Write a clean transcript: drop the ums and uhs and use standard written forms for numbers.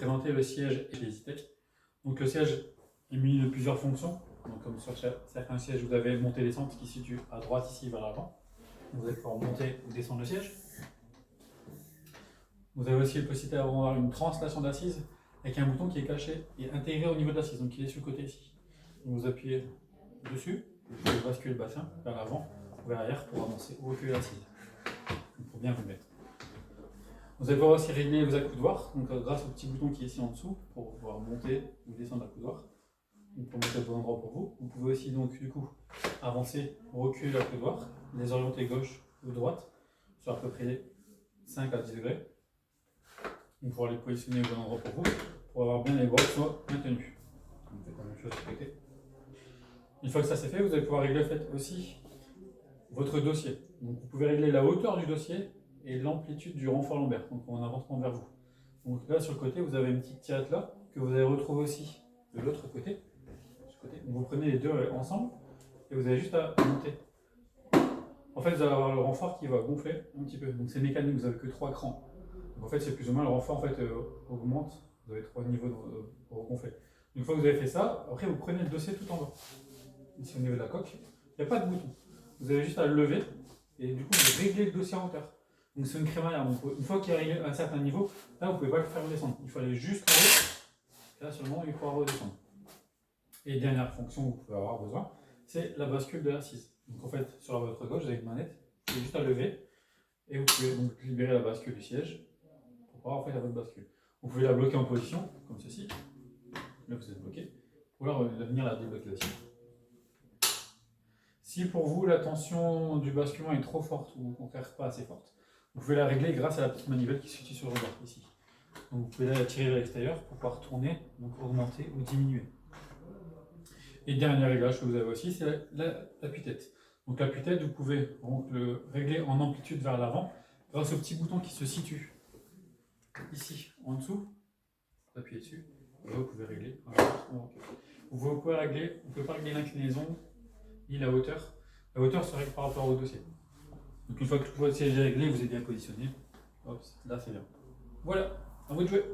présenter le siège et les e-tech. Donc le siège est muni de plusieurs fonctions. Donc comme sur certains sièges, vous avez monter descente qui se situe à droite ici vers l'avant. Vous allez pouvoir monter ou descendre le siège. Vous avez aussi la possibilité d'avoir une translation d'assise avec un bouton qui est caché et intégré au niveau de l'assise, donc il est sur le côté ici. Donc vous appuyez dessus, vous pouvez basculer le bassin vers l'avant ou vers l'arrière pour avancer ou reculer l'assise. Pour bien vous mettre. Vous allez pouvoir aussi régler vos accoudoirs, donc grâce au petit bouton qui est ici en dessous pour pouvoir monter ou descendre l'accoudoir. Donc pour mettre au bon endroit pour vous. Vous pouvez aussi donc du coup avancer ou reculer l'accoudoir, les orienter gauche ou droite sur à peu près 5 à 10 degrés. Donc pour les positionner au bon endroit pour vous, pour avoir bien les bras qui soient maintenus. Donc faites la même chose de côté. Une fois que ça c'est fait, vous allez pouvoir régler aussi votre dossier. Donc vous pouvez régler la hauteur du dossier et l'amplitude du renfort lombaire, donc en avançant vers vous. Donc là sur le côté, vous avez une petite tirette là, que vous allez retrouver aussi de l'autre côté. Donc vous prenez les deux ensemble et vous avez juste à monter. En fait, vous allez avoir le renfort qui va gonfler un petit peu. Donc c'est mécanique, vous n'avez que 3 crans. Donc en fait, c'est plus ou moins le renfort en fait, augmente. Vous avez 3 niveaux pour gonfler. Une fois que vous avez fait ça, après vous prenez le dossier tout en bas. Ici au niveau de la coque, il n'y a pas de bouton. Vous avez juste à le lever et du coup vous réglez le dossier en hauteur. Donc c'est une crémaillère. Donc une fois qu'il arrive à un certain niveau, là vous ne pouvez pas le faire redescendre. Il faut aller jusqu'en haut. Là seulement il pourra redescendre. Et dernière fonction que vous pouvez avoir besoin, c'est la bascule de l'assise. Donc en fait, sur votre gauche, vous avez une manette, vous avez juste à lever et vous pouvez donc libérer la bascule du siège pour pouvoir en fait votre bascule. Vous pouvez la bloquer en position, comme ceci. Là vous êtes bloqué. Ou alors venir la débloquer aussi. Si pour vous la tension du basculement est trop forte ou au contraire pas assez forte, vous pouvez la régler grâce à la petite manivelle qui se situe sur le bord ici. Donc vous pouvez la tirer vers l'extérieur pour pouvoir tourner, donc augmenter ou diminuer. Et le dernier réglage que vous avez aussi, c'est l'appui-tête. Donc l'appui-tête, vous pouvez donc le régler en amplitude vers l'avant grâce au petit bouton qui se situe ici en dessous. Vous appuyez dessus et vous pouvez régler. Vous pouvez régler, on ne peut pas régler l'inclinaison ni la hauteur. La hauteur se règle par rapport au dossier. Donc une fois que le dossier est réglé, vous êtes bien positionné. Hop, là c'est bien. Voilà, à vous de jouer.